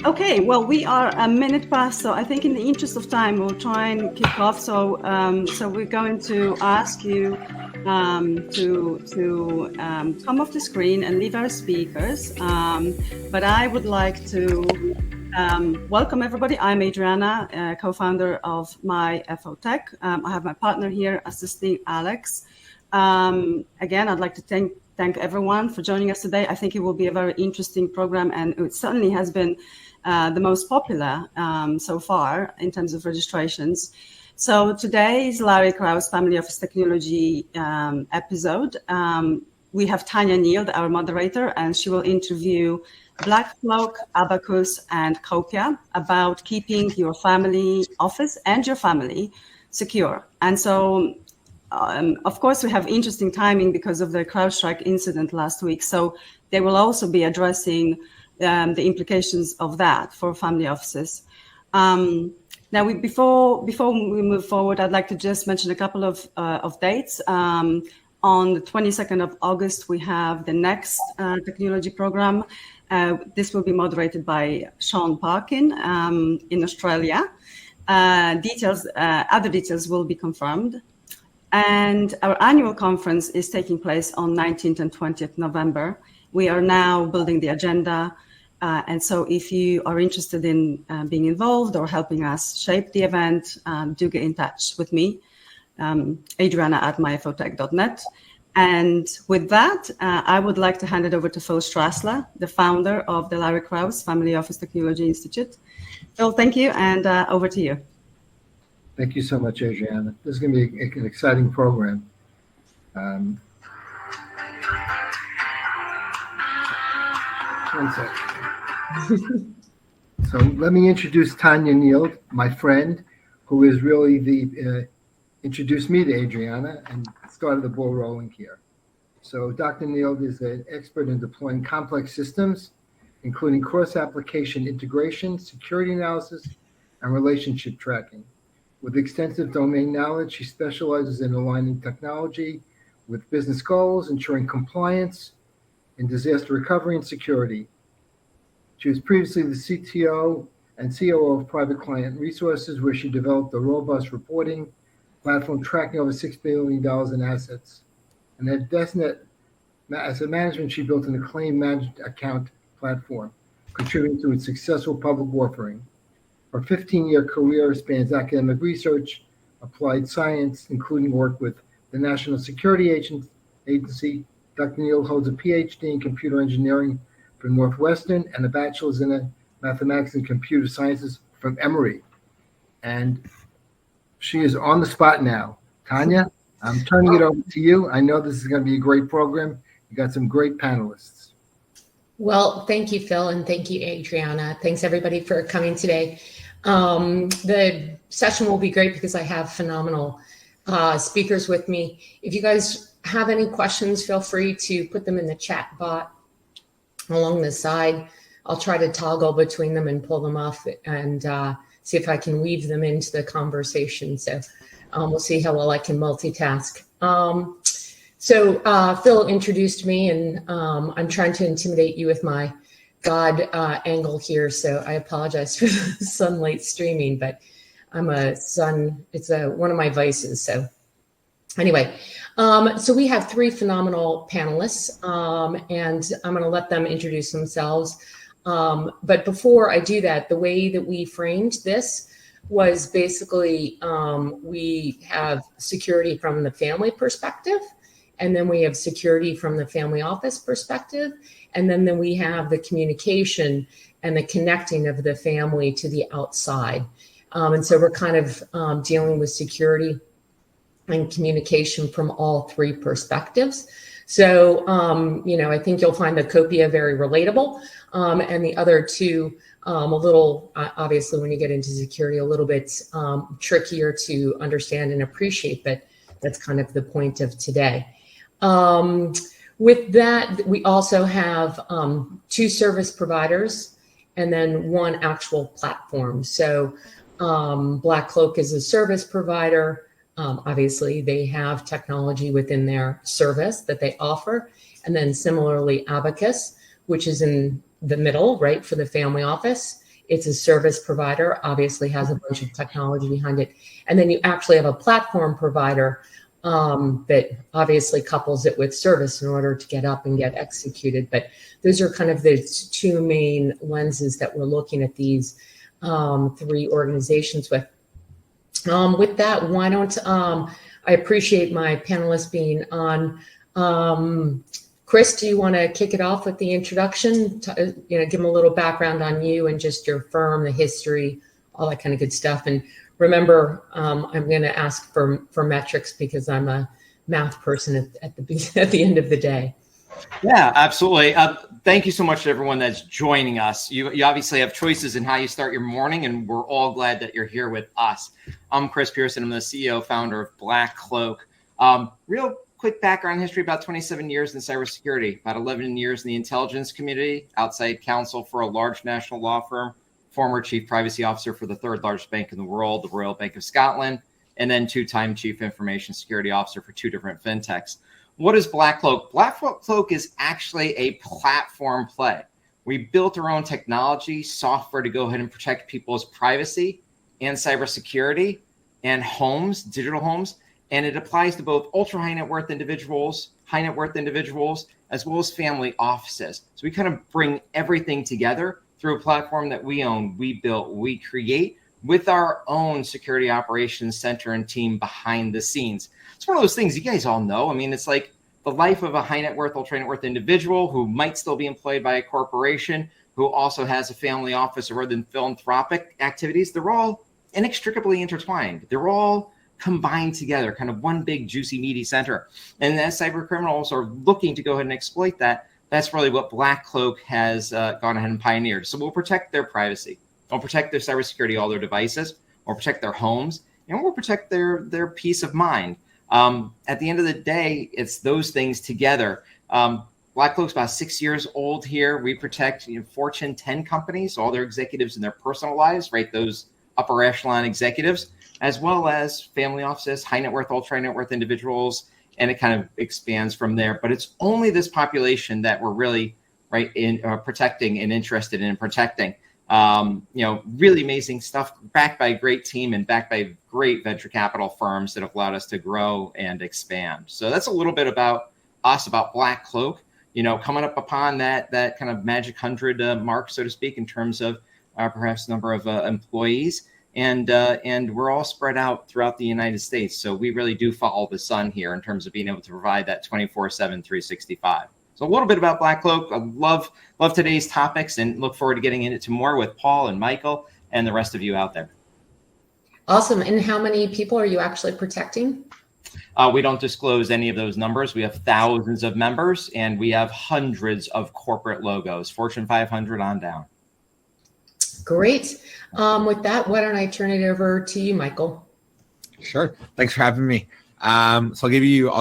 Okay, well, we are a minute past, so I think in the interest of time, we'll try and kick off. So we're going to ask you to come off the screen and leave our speakers. But I would like to welcome everybody. I'm Adriana, co-founder of MyFOTech. I have my partner here assisting Alex. Again, I'd like to thank everyone for joining us today. I think it will be a very interesting program, and it certainly has been the most popular so far in terms of registrations. So today's Larry Krauss Family Office Technology episode. We have Tania Neild, our moderator, and she will interview BlackCloak, Abacus, and Copia about keeping your family office and your family secure. And so, of course, we have interesting timing because of the CrowdStrike incident last week. So they will also be addressing the implications of that for family offices. Now, before we move forward, I'd like to just mention a couple of dates. On the 22nd of August, we have the next technology program. This will be moderated by Sean Parkin in Australia. Other details will be confirmed. And our annual conference is taking place on 19th and 20th November. We are now building the agenda. And so if you are interested in being involved or helping us shape the event, do get in touch with me, Adriana@myfotech.net. And with that, I would like to hand it over to Phil Strassler, the founder of the Larry Krauss Family Office Technology Institute. Phil, thank you, and over to you. Thank you so much, Adriana. This is going to be an exciting program. One second. So let me introduce Tania Neild, my friend, who is really introduced me to Adriana and started the ball rolling here. So Dr. Neild is an expert in deploying complex systems, including cross-application integration, security analysis, and relationship tracking. With extensive domain knowledge, she specializes in aligning technology with business goals, ensuring compliance in disaster recovery and security. She was previously the CTO and COO of Private Client Resources, where she developed a robust reporting platform tracking over $6 billion in assets. And at Desnet Asset Management, she built an acclaimed managed account platform, contributing to its successful public offering. Her 15-year career spans academic research, applied science, including work with the National Security Agency. Dr. Neild holds a PhD in computer engineering from Northwestern and a bachelor's in mathematics and computer sciences from Emory. And she is on the spot now. Tania, I'm turning it over to you. I know this is going to be a great program. You got some great panelists. Well, thank you, Phil, and thank you, Adriana. Thanks, everybody, for coming today. The session will be great because I have phenomenal speakers with me. If you guys have any questions, feel free to put them in the chat bot along the side. I'll try to toggle between them and pull them off and see if I can weave them into the conversation. So we'll see how well I can multitask. So Phil introduced me, and I'm trying to intimidate you with my God angle here. So I apologize for the sunlight streaming, but I'm a sun. It's one of my vices. So anyway, so we have three phenomenal panelists, and I'm going to let them introduce themselves. But before I do that, the way that we framed this was basically we have security from the family perspective, and then we have security from the family office perspective, and then we have the communication and the connecting of the family to the outside. And so we're kind of dealing with security and communication from all three perspectives. So, I think you'll find the Copia very relatable, and the other two a little, obviously, when you get into security, a little bit trickier to understand and appreciate, but that's kind of the point of today. With that, we also have two service providers and then one actual platform. So BlackCloak is a service provider. Obviously, they have technology within their service that they offer. And then similarly, Abacus, which is in the middle, right, for the family office. It's a service provider, obviously has a bunch of technology behind it. And then you actually have a platform provider that obviously couples it with service in order to get up and get executed. But those are kind of the two main lenses that we're looking at these three organizations with. With that, why don't I appreciate my panelists being on. Chris, do you want to kick it off with the introduction? Give them a little background on you and just your firm, the history, all that kind of good stuff. And remember, I'm going to ask for metrics because I'm a math person at the end of the day. Yeah, absolutely. Thank you so much to everyone that's joining us. You obviously have choices in how you start your morning, and we're all glad that you're here with us. I'm Chris Pearson. I'm the CEO, founder of BlackCloak. Real quick background history, about 27 years in cybersecurity, about 11 years in the intelligence community, outside counsel for a large national law firm, former chief privacy officer for the third largest bank in the world, the Royal Bank of Scotland, and then two-time chief information security officer for two different fintechs. What is BlackCloak? BlackCloak is actually a platform play. We built our own technology, software to go ahead and protect people's privacy and cybersecurity and homes, digital homes. And it applies to both ultra high net worth individuals, high net worth individuals, as well as family offices. So we kind of bring everything together through a platform that we own, we built, we create with our own security operations center and team behind the scenes. It's one of those things you guys all know. I mean, it's like the life of a high net worth, ultra net worth individual who might still be employed by a corporation, who also has a family office or other philanthropic activities. They're all inextricably intertwined. They're all combined together, kind of one big, juicy, meaty center. And as cyber criminals are looking to go ahead and exploit that, that's really what BlackCloak has gone ahead and pioneered. So we'll protect their privacy. We'll protect their cybersecurity, all their devices. We'll protect their homes, and we'll protect their peace of mind. At the end of the day, it's those things together. BlackCloak's about 6 years old here. We protect Fortune 10 companies, all their executives in their personal lives, right? Those upper echelon executives, as well as family offices, high net worth, ultra net worth individuals, and it kind of expands from there. But it's only this population that we're really in protecting and interested in protecting. Really amazing stuff, backed by a great team and backed by great venture capital firms that have allowed us to grow and expand. So that's a little bit about us, about BlackCloak. Coming up upon that kind of magic 100 mark, so to speak, in terms of perhaps number of employees. And we're all spread out throughout the United States. So we really do follow the sun here in terms of being able to provide that 24/7, 365. So a little bit about BlackCloak. I love today's topics and look forward to getting into more with Paul and Michael and the rest of you out there. Awesome. And how many people are you actually protecting? We don't disclose any of those numbers. We have thousands of members and we have hundreds of corporate logos, Fortune 500 on down. Great. With that, why don't I turn it over to you, Michael? Sure. Thanks for having me. So I'll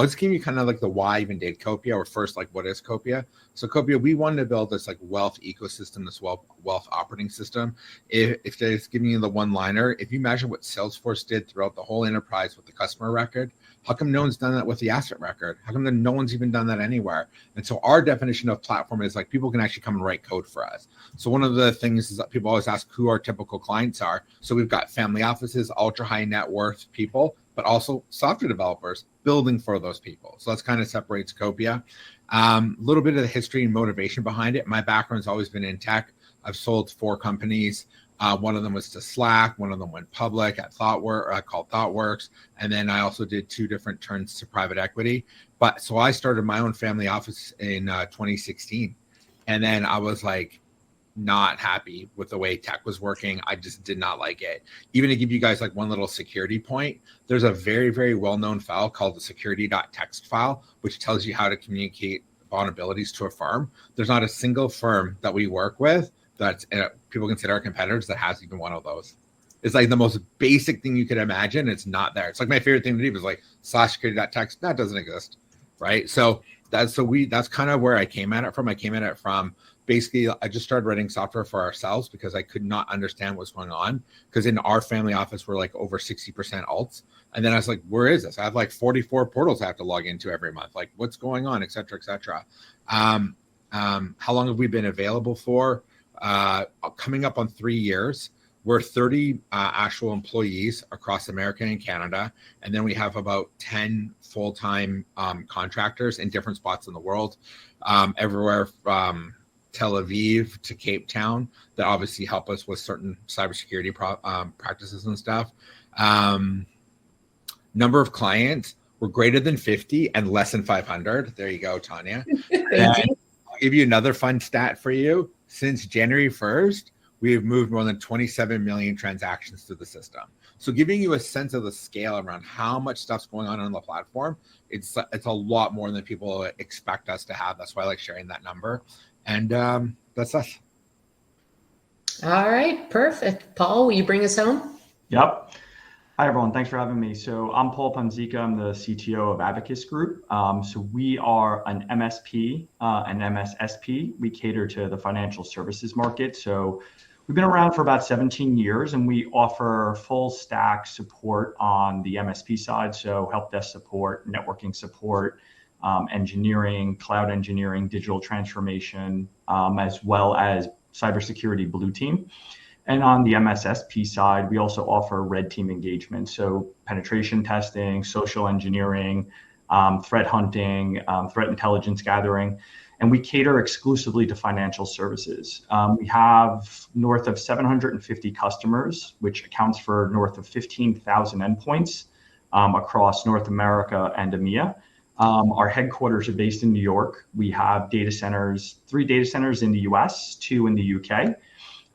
just give you kind of like the why I even did Copia, or first, like, what is Copia? So Copia, we wanted to build this like wealth ecosystem, this wealth operating system. If there's giving you the one-liner, if you imagine what Salesforce did throughout the whole enterprise with the customer record, how come no one's done that with the asset record? How come no one's even done that anywhere? And so our definition of platform is like people can actually come and write code for us. So one of the things is that people always ask who our typical clients are. So we've got family offices, ultra high net worth people, but also software developers building for those people. So that's kind of separates Copia. A little bit of the history and motivation behind it. My background's always been in tech. I've sold 4 companies. One of them was to Slack. One of them went public at called ThoughtWorks. And then I also did 2 different turns to private equity. So I started my own family office in 2016. And then I was like, not happy with the way tech was working. I just did not like it. Even to give you guys like one little security point, there's a very, very well-known file called the security.txt file, which tells you how to communicate vulnerabilities to a firm. There's not a single firm that we work with that people consider our competitors that has even one of those. It's like the most basic thing you could imagine. It's not there. It's like my favorite thing to do is like /security.txt. That doesn't exist, right? So that's kind of where I came at it from. I came at it from basically, I just started writing software for ourselves because I could not understand what's going on. Because in our family office, we're like over 60% alts. And then I was like, where is this? I have like 44 portals I have to log into every month. Like, what's going on, et cetera, et cetera. How long have we been available for? coming up on 3 years. We're 30 actual employees across America and Canada. And then we have about 10 full-time contractors in different spots in the world, everywhere from Tel Aviv to Cape Town, that obviously help us with certain cybersecurity practices and stuff. Number of clients, we're greater than 50 and less than 500. There you go, Tania. Thank you. I'll give you another fun stat for you. Since January 1st, we have moved more than 27 million transactions through the system. So giving you a sense of the scale around how much stuff's going on the platform, it's a lot more than people expect us to have. That's why I like sharing that number. And that's us. All right, perfect. Paul, will you bring us home? Yep. Hi, everyone. Thanks for having me. So I'm Paul Panzica. I'm the CTO of Abacus Group. So we are an MSP, an MSSP. We cater to the financial services market. So we've been around for about 17 years, and we offer full stack support on the MSP side. So help desk support, networking support, engineering, cloud engineering, digital transformation, as well as cybersecurity blue team. And on the MSSP side, we also offer red team engagement. So penetration testing, social engineering, threat hunting, threat intelligence gathering. And we cater exclusively to financial services. We have north of 750 customers, which accounts for north of 15,000 endpoints across North America and EMEA. Our headquarters are based in New York. We have data centers, 3 data centers in the US, 2 in the UK.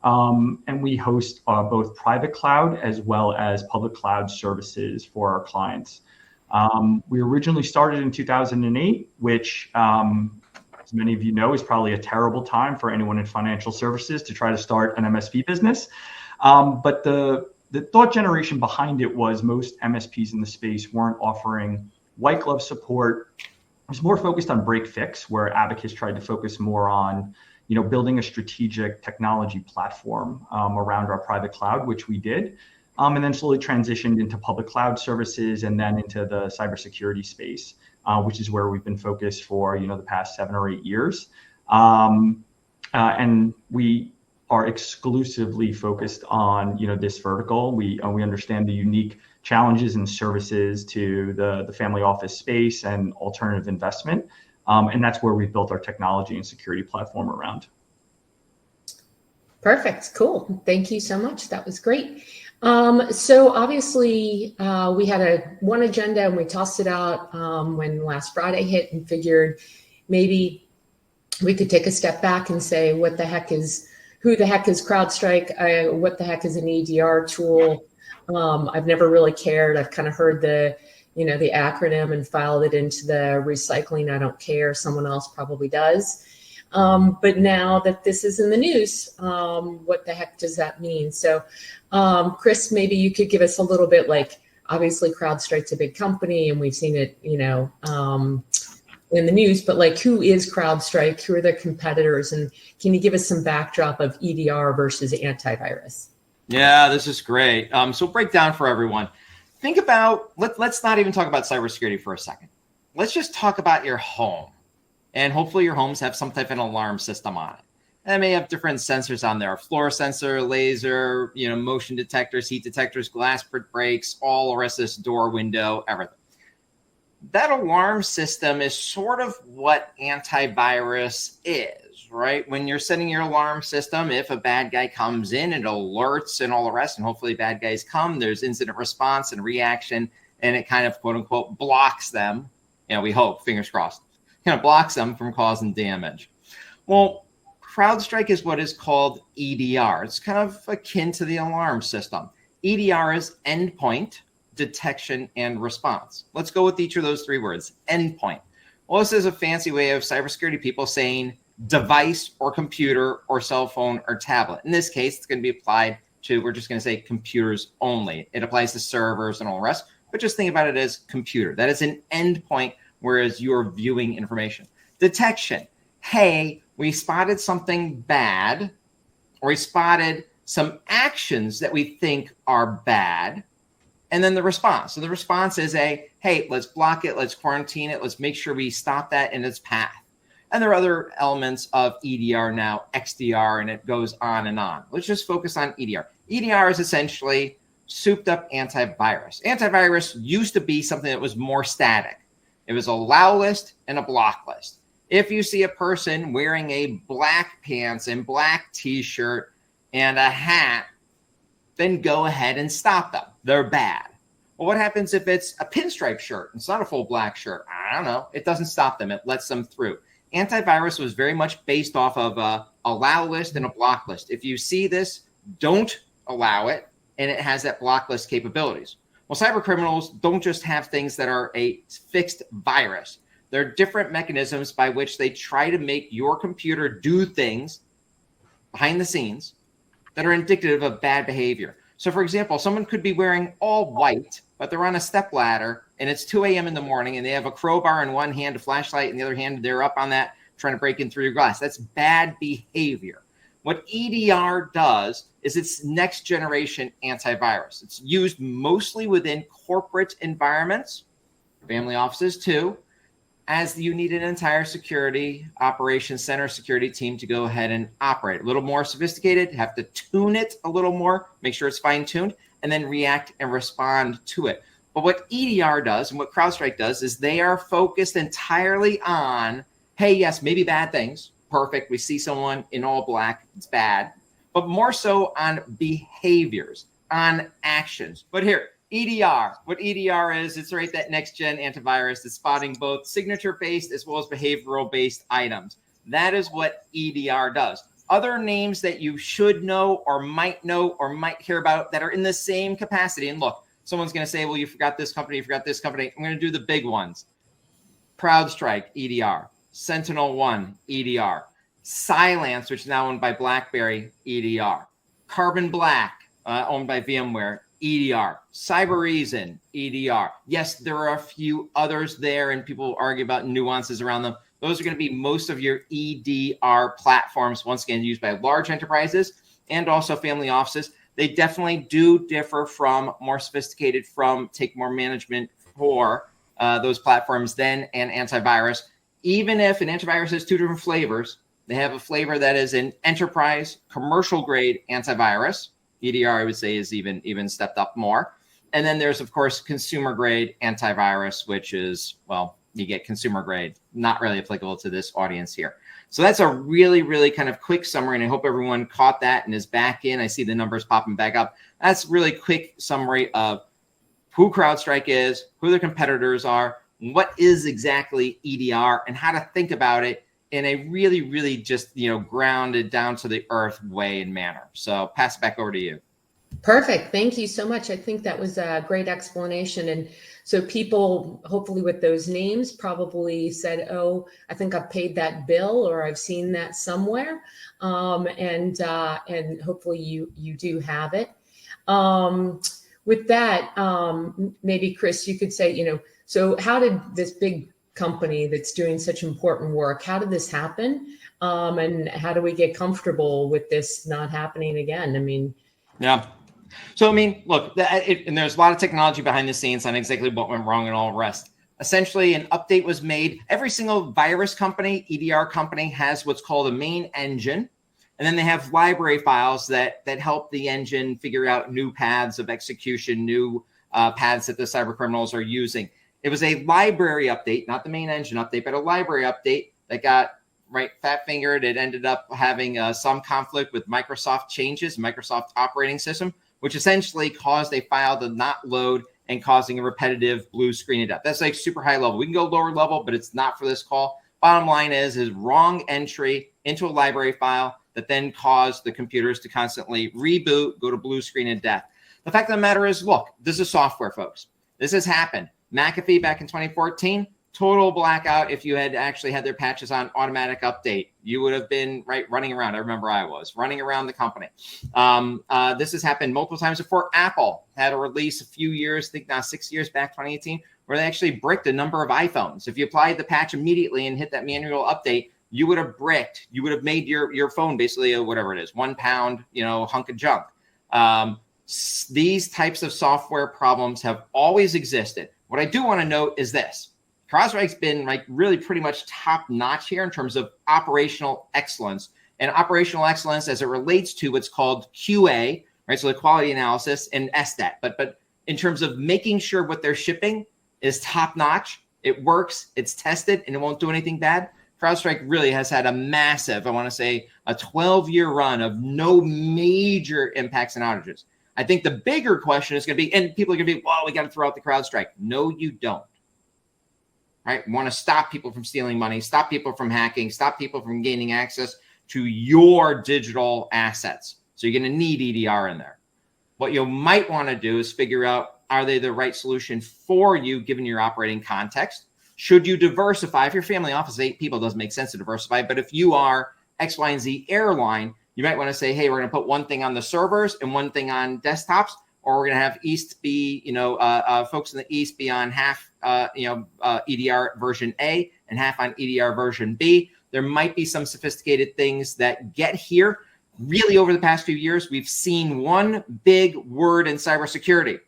And we host both private cloud as well as public cloud services for our clients. We originally started in 2008, which, as many of you know, is probably a terrible time for anyone in financial services to try to start an MSP business. But the thought generation behind it was most MSPs in the space weren't offering white glove support. It was more focused on break fix, where Abacus tried to focus more on building a strategic technology platform around our private cloud, which we did, and then slowly transitioned into public cloud services and then into the cybersecurity space, which is where we've been focused for the past 7 or 8 years. And we are exclusively focused on this vertical. We understand the unique challenges and services to the family office space and alternative investment. And that's where we've built our technology and security platform around. Perfect. Cool. Thank you so much. That was great. So obviously we had one agenda and we tossed it out when last Friday hit and figured maybe we could take a step back and say, who the heck is CrowdStrike? What the heck is an EDR tool? I've never really cared. I've kind of heard the acronym and filed it into the recycling. I don't care. Someone else probably does. But now that this is in the news, what the heck does that mean? So, Chris, maybe you could give us a little bit, obviously CrowdStrike's a big company and we've seen it, in the news, but who is CrowdStrike? Who are their competitors? And can you give us some backdrop of EDR versus antivirus? Yeah, this is great. So break down for everyone. Think about, let's not even talk about cybersecurity for a second. Let's just talk about your home. And hopefully your homes have some type of an alarm system on it. And it may have different sensors on there, a floor sensor, laser, motion detectors, heat detectors, glass breaks, all the rest of this, door, window, everything. That alarm system is sort of what antivirus is, right? When you're setting your alarm system, if a bad guy comes in, it alerts and all the rest, and hopefully bad guys come, there's incident response and reaction, and it kind of, quote unquote, blocks them. We hope, fingers crossed, kind of blocks them from causing damage. Well, CrowdStrike is what is called EDR. It's kind of akin to the alarm system. EDR is endpoint detection and response. Let's go with each of those 3 words. Endpoint. Well, this is a fancy way of cybersecurity people saying device or computer or cell phone or tablet. In this case, it's going to be applied to, we're just going to say computers only. It applies to servers and all the rest, but just think about it as computer. That is an endpoint, whereas you're viewing information. Detection. Hey, we spotted something bad, or we spotted some actions that we think are bad. And then the response. So the response is hey, let's block it, let's quarantine it, let's make sure we stop that in its path. And there are other elements of EDR now, XDR, and it goes on and on. Let's just focus on EDR. EDR is essentially souped up antivirus. Antivirus used to be something that was more static. It was a allow list and a block list. If you see a person wearing a black pants and black t-shirt and a hat, then go ahead and stop them. They're bad. Well, what happens if it's a pinstripe shirt? It's not a full black shirt. I don't know. It doesn't stop them. It lets them through. Antivirus was very much based off of a allow list and a block list. If you see this, don't allow it, and it has that block list capabilities. Well, cyber criminals don't just have things that are a fixed virus. There are different mechanisms by which they try to make your computer do things behind the scenes that are indicative of bad behavior. So, for example, someone could be wearing all white, but they're on a stepladder, and it's 2 a.m. in the morning, and they have a crowbar in one hand, a flashlight in the other hand, they're up on that trying to break in through your glass. That's bad behavior. What EDR does is it's next generation antivirus. It's used mostly within corporate environments, family offices too, as you need an entire security operations center security team to go ahead and operate. A little more sophisticated, have to tune it a little more, make sure it's fine-tuned, and then react and respond to it. But what EDR does and what CrowdStrike does is they are focused entirely on, hey, yes, maybe bad things. Perfect. We see someone in all black. It's bad. But more so on behaviors, on actions. But here, EDR. What EDR is, it's right, that next-gen antivirus that's spotting both signature-based as well as behavioral-based items. That is what EDR does. Other names that you should know or might hear about that are in the same capacity. And look, someone's going to say, well, you forgot this company, you forgot this company. I'm going to do the big ones. CrowdStrike, EDR. Sentinel-1, EDR. Cylance, which is now owned by BlackBerry, EDR. Carbon Black, owned by VMware, EDR. Cybereason, EDR. Yes, there are a few others there, and people argue about nuances around them. Those are going to be most of your EDR platforms, once again, used by large enterprises and also family offices. They definitely do differ from more sophisticated, take more management for those platforms than an antivirus. Even if an antivirus has two different flavors, they have a flavor that is an enterprise commercial grade antivirus. EDR, I would say, is even stepped up more. And then there's, of course, consumer grade antivirus, which is, well, you get consumer grade, not really applicable to this audience here. So that's a really, really kind of quick summary, and I hope everyone caught that and is back in. I see the numbers popping back up. That's really quick summary of who CrowdStrike is, who their competitors are, what is exactly EDR, and how to think about it in a really, really just, grounded down to the earth way and manner. So pass it back over to you. Perfect. Thank you so much. I think that was a great explanation. And so people, hopefully with those names, probably said, oh, I think I've paid that bill, or I've seen that somewhere. And hopefully you do have it. With that, maybe Chris, you could say, so how did this big company that's doing such important work, how did this happen? And how do we get comfortable with this not happening again? Yeah. So, look, and there's a lot of technology behind the scenes on exactly what went wrong and all the rest. Essentially, an update was made. Every single virus company, EDR company, has what's called a main engine. And then they have library files that help the engine figure out new paths of execution, new paths that the cyber criminals are using. It was a library update, not the main engine update, but a library update that got fat-fingered. It ended up having some conflict with Microsoft changes, Microsoft operating system, which essentially caused a file to not load and causing a repetitive blue screen of death. That's like super high level. We can go lower level, but it's not for this call. Bottom line is wrong entry into a library file that then caused the computers to constantly reboot, go to blue screen of death. The fact of the matter is, look, this is software, folks. This has happened. McAfee back in 2014, total blackout. If you had actually had their patches on automatic update, you would have been running around. I remember I was running around the company. This has happened multiple times before. Apple had a release a few years, I think now 6 years back, 2018, where they actually bricked a number of iPhones. If you applied the patch immediately and hit that manual update, you would have bricked. You would have made your phone basically whatever it is, 1 pound, hunk of junk. These types of software problems have always existed. What I do want to note is this. CrowdStrike's been like really pretty much top notch here in terms of operational excellence, and operational excellence as it relates to what's called QA, right? So the quality analysis, and SDAT. But in terms of making sure what they're shipping is top notch, it works, it's tested, and it won't do anything bad. CrowdStrike really has had a massive, I want to say, a 12-year run of no major impacts and outages. I think the bigger question is going to be, and people are going to be, well, we got to throw out the CrowdStrike. No, you don't. Right? We want to stop people from stealing money, stop people from hacking, stop people from gaining access to your digital assets. So you're going to need EDR in there. What you might want to do is figure out, are they the right solution for you given your operating context? Should you diversify? If your family office is 8 people, it doesn't make sense to diversify. But if you are X, Y, and Z airline, you might want to say, hey, we're going to put one thing on the servers and one thing on desktops, or we're going to have East be, folks in the East be on half, EDR version A and half on EDR version B. There might be some sophisticated things that get here. Really, over the past few years, we've seen one big word in cybersecurity.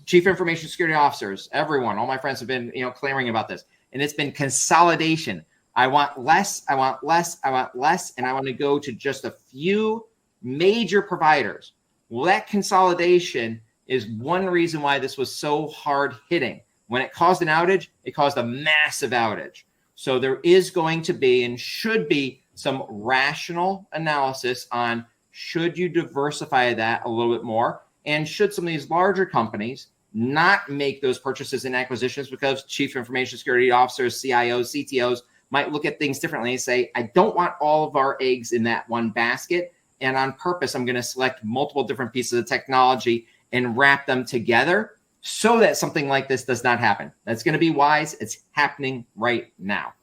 Chief information security officers, everyone, all my friends have been, clamoring about this, and it's been consolidation. I want less, I want less, I want less, and I want to go to just a few major providers. Well, that consolidation is one reason why this was so hard hitting. When it caused an outage, it caused a massive outage. So there is going to be and should be some rational analysis on should you diversify that a little bit more, and should some of these larger companies not make those purchases and acquisitions because chief information security officers, CIOs, CTOs might look at things differently and say, I don't want all of our eggs in that one basket. And on purpose, I'm going to select multiple different pieces of technology and wrap them together so that something like this does not happen. That's going to be wise. It's happening right now.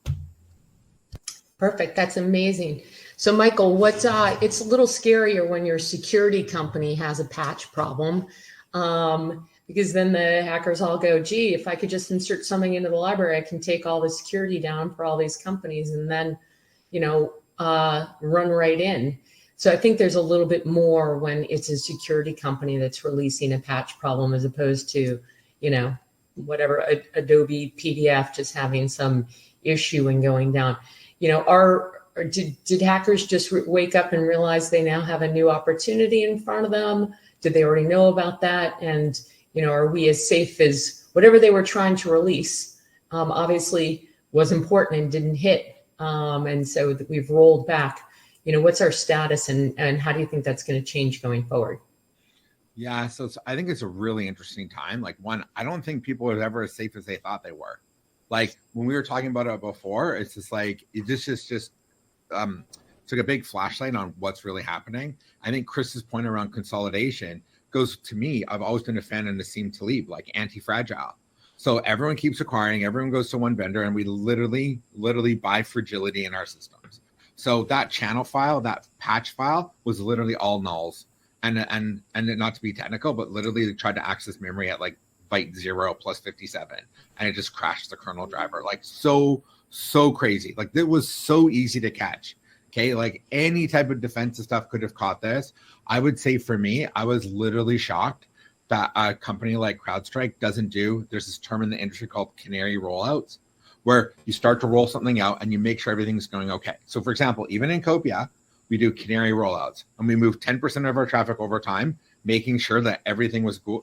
Perfect. That's amazing. So Michael, it's a little scarier when your security company has a patch problem. Because then the hackers all go, gee, if I could just insert something into the library, I can take all the security down for all these companies and then, run right in. So I think there's a little bit more when it's a security company that's releasing a patch problem as opposed to, whatever, Adobe PDF just having some issue and going down. Did hackers just wake up and realize they now have a new opportunity in front of them? Did they already know about that? And are we as safe as whatever they were trying to release? Obviously was important and didn't hit. And so we've rolled back. What's our status and how do you think that's going to change going forward? Yeah, so I think it's a really interesting time. Like, one, I don't think people are ever as safe as they thought they were. Like when we were talking about it before, it's just like it just took a big flashlight on what's really happening. I think Chris's point around consolidation goes to me. I've always been a fan of Nassim Taleb, like anti-fragile. So everyone keeps acquiring, everyone goes to one vendor, and we literally buy fragility in our systems. So that channel file, that patch file was literally all nulls. And not to be technical, but literally they tried to access memory at like byte 0 plus 57. And it just crashed the kernel driver. Like so crazy. Like it was so easy to catch. Okay, like any type of defensive stuff could have caught this. I would say for me, I was literally shocked that a company like CrowdStrike doesn't do, there's this term in the industry called canary rollouts, where you start to roll something out and you make sure everything's going okay. So for example, even in Copia, we do canary rollouts and we move 10% of our traffic over time, making sure that everything was good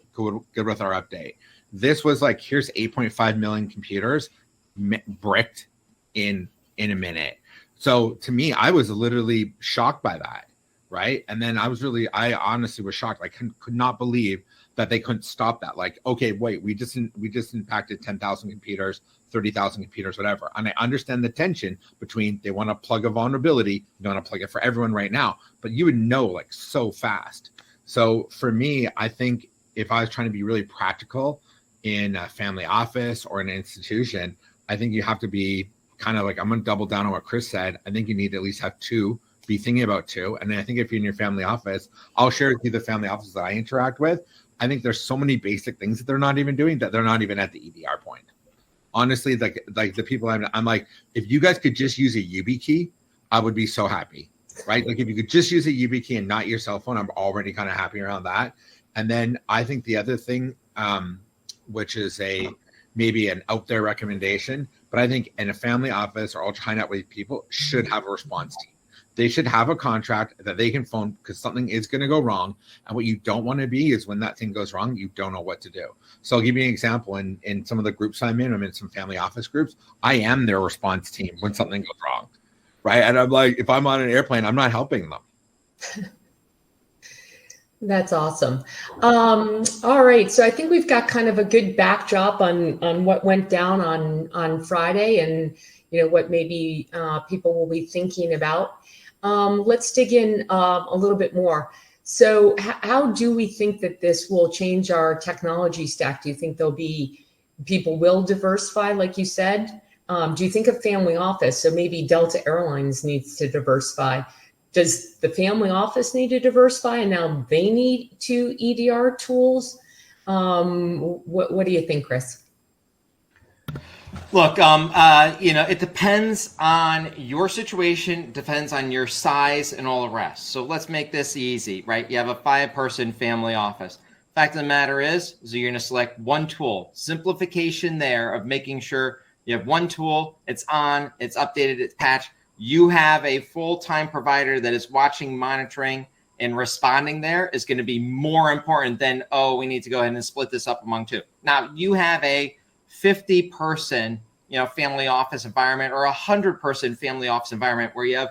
with our update. This was like, here's 8.5 million computers bricked in a minute. So to me, I was literally shocked by that, right? And then I honestly was shocked. I could not believe that they couldn't stop that. Like, okay, wait, we just impacted 10,000 computers, 30,000 computers, whatever. And I understand the tension between they want to plug a vulnerability, you don't want to plug it for everyone right now, but you would know like so fast. So for me, I think if I was trying to be really practical in a family office or an institution, I think you have to be kind of like, I'm going to double down on what Chris said. I think you need to at least have two, be thinking about two. And then I think if you're in your family office, I'll share with you the family offices that I interact with. I think there's so many basic things that they're not even doing that they're not even at the EDR point. Honestly, like the people I'm like, if you guys could just use a YubiKey, I would be so happy, right? Like if you could just use a YubiKey and not your cell phone, I'm already kind of happy around that. And then I think the other thing, which is maybe an out there recommendation, But I think in a family office or ultra high net worth people should have a response team. They should have a contract that they can phone because something is going to go wrong. And what you don't want to be is when that thing goes wrong, you don't know what to do. So I'll give you an example. In some of the groups I'm in some family office groups. I am their response team when something goes wrong, right? And I'm like, if I'm on an airplane, I'm not helping them. That's awesome. All right. So I think we've got kind of a good backdrop on what went down on Friday and, what maybe people will be thinking about. Let's dig in a little bit more. So how do we think that this will change our technology stack? Do you think people will diversify, like you said? Do you think a family office, so maybe Delta Airlines needs to diversify? Does the family office need to diversify and now they need two EDR tools? What do you think, Chris? Look, it depends on your situation, depends on your size and all the rest. So let's make this easy, right? You have a 5-person family office. Fact of the matter is you're going to select one tool. Simplification there of making sure you have one tool, it's on, it's updated, it's patched. You have a full-time provider that is watching, monitoring, and responding there is going to be more important than, we need to go ahead and split this up among two. Now, you have a 50-person, family office environment or a 100-person family office environment where you have,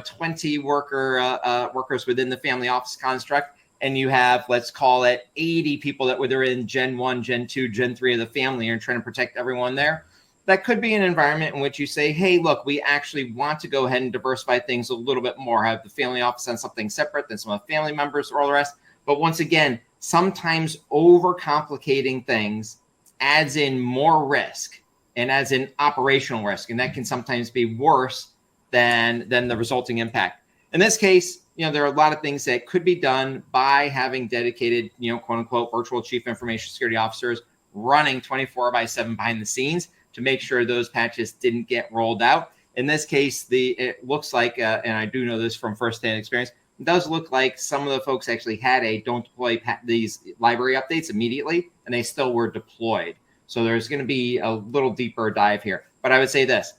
20 workers within the family office construct, and you have, let's call it 80 people that were in Gen 1, Gen 2, Gen 3 of the family and trying to protect everyone there. That could be an environment in which you say, hey, look, we actually want to go ahead and diversify things a little bit more, have the family office on something separate than some of the family members or all the rest. But once again, sometimes overcomplicating things adds in more risk and adds in operational risk. And that can sometimes be worse than the resulting impact. In this case, there are a lot of things that could be done by having dedicated, quote unquote, virtual chief information security officers running 24/7 behind the scenes to make sure those patches didn't get rolled out. In this case, it looks like, and I do know this from firsthand experience, it does look like some of the folks actually had don't deploy these library updates immediately, and they still were deployed. So there's going to be a little deeper dive here. But I would say this,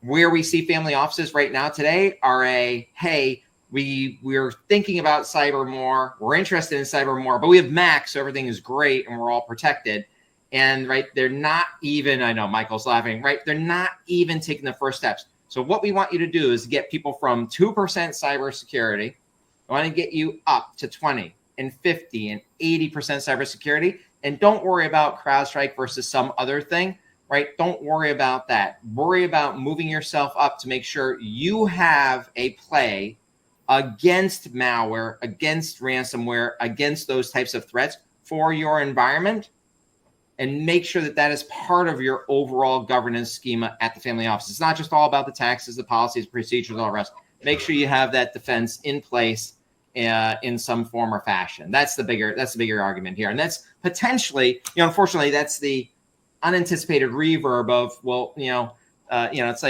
where we see family offices right now today are hey, we're thinking about cyber more, we're interested in cyber more, but we have Mac, so everything is great and we're all protected. And they're not even, I know Michael's laughing, they're not even taking the first steps. So what we want you to do is get people from 2% cybersecurity. I want to get you up to 20 and 50 and 80% cybersecurity. And don't worry about CrowdStrike versus some other thing, Don't worry about that. Worry about moving yourself up to make sure you have a play against malware, against ransomware, against those types of threats for your environment. And make sure that is part of your overall governance schema at the family office. It's not just all about the taxes, the policies, procedures, all the rest. Make sure you have that defense in place in some form or fashion. That's the bigger argument here. And that's potentially, unfortunately, that's the unanticipated reverb of, it's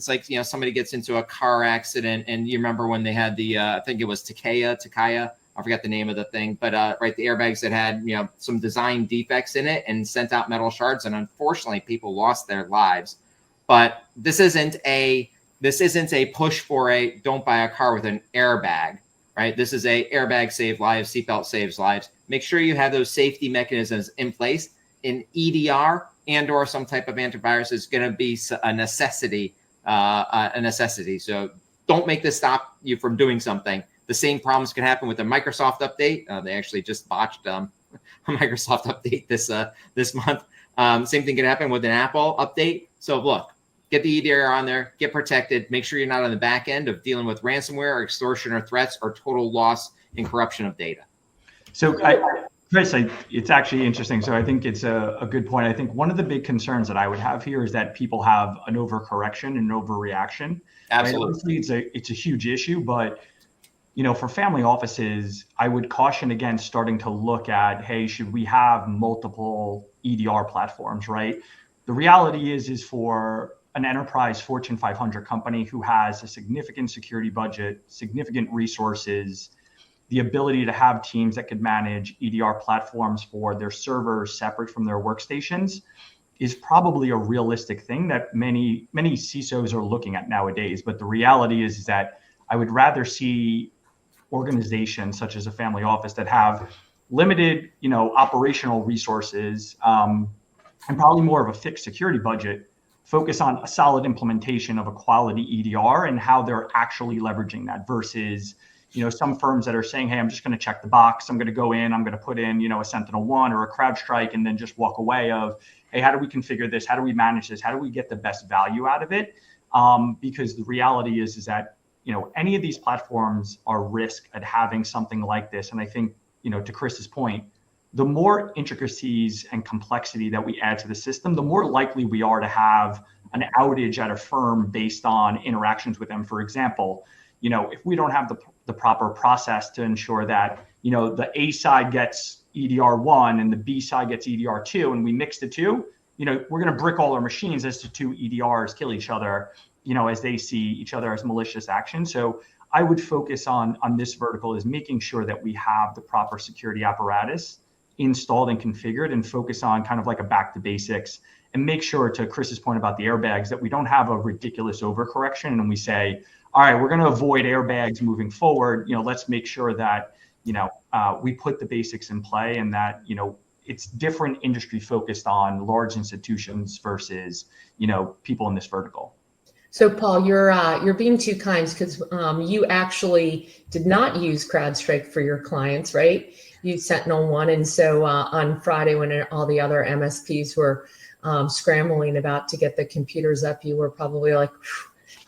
like somebody gets into a car accident, and you remember when they had the I think it was Takaya. I forgot the name of the thing, but the airbags that had some design defects in it and sent out metal shards, and unfortunately people lost their lives. But this isn't a push for a don't buy a car with an airbag, This is a airbag save lives, seatbelt saves lives. Make sure you have those safety mechanisms in place. In EDR and or some type of antivirus is going to be a necessity. So don't make this stop you from doing something. The same problems can happen with a Microsoft update. They actually just botched a Microsoft update this month. Same thing can happen with an Apple update. So look, get the EDR on there, get protected, make sure you're not on the back end of dealing with ransomware or extortion or threats or total loss and corruption of data. So Chris, it's actually interesting. So I think it's a good point. I think one of the big concerns that I would have here is that people have an overcorrection and an overreaction. Absolutely. Obviously, it's a huge issue, but for family offices, I would caution against starting to look at, hey, should we have multiple EDR platforms, The reality is for an enterprise Fortune 500 company who has a significant security budget, significant resources, the ability to have teams that could manage EDR platforms for their servers separate from their workstations, is probably a realistic thing that many CISOs are looking at nowadays. But the reality is that I would rather see organizations such as a family office that have limited, operational resources, and probably more of a fixed security budget, focus on a solid implementation of a quality EDR and how they're actually leveraging that versus, some firms that are saying, hey, I'm just going to check the box. I'm going to go in, I'm going to put in, a SentinelOne or a CrowdStrike and then just walk away of, hey, how do we configure this? How do we manage this? How do we get the best value out of it? Because the reality is that, any of these platforms are risk at having something like this. And I think, to Chris's point, the more intricacies and complexity that we add to the system, the more likely we are to have an outage at a firm based on interactions with them. For example, if we don't have the proper process to ensure that, the A side gets EDR1 and the B side gets EDR2, and we mix the two, we're going to brick all our machines as the two EDRs kill each other, as they see each other as malicious action. So I would focus on this vertical is making sure that we have the proper security apparatus installed and configured, and focus on kind of like a back to basics, and make sure, to Chris's point about the airbags, that we don't have a ridiculous overcorrection and we say, all right, we're going to avoid airbags moving forward. Let's make sure that, we put the basics in play, and that, it's different industry focused on large institutions versus, people in this vertical. So Paul, you're being too kind, because you actually did not use CrowdStrike for your clients, right? You used SentinelOne, and so on Friday, when all the other MSPs were scrambling about to get the computers up, you were probably like,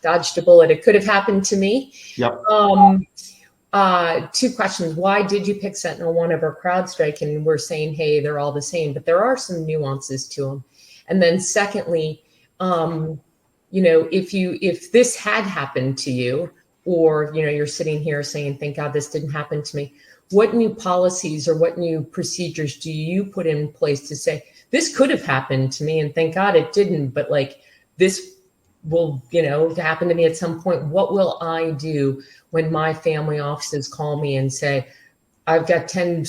dodged a bullet. It could have happened to me. Yep. Two questions. Why did you pick SentinelOne over CrowdStrike? And we're saying, hey, they're all the same, but there are some nuances to them. And then secondly, if this had happened to you, or, you're sitting here saying, thank God this didn't happen to me, what new policies or what new procedures do you put in place to say, this could have happened to me and thank God it didn't, but like this will, happen to me at some point? What will I do when my family offices call me and say, I've got 10,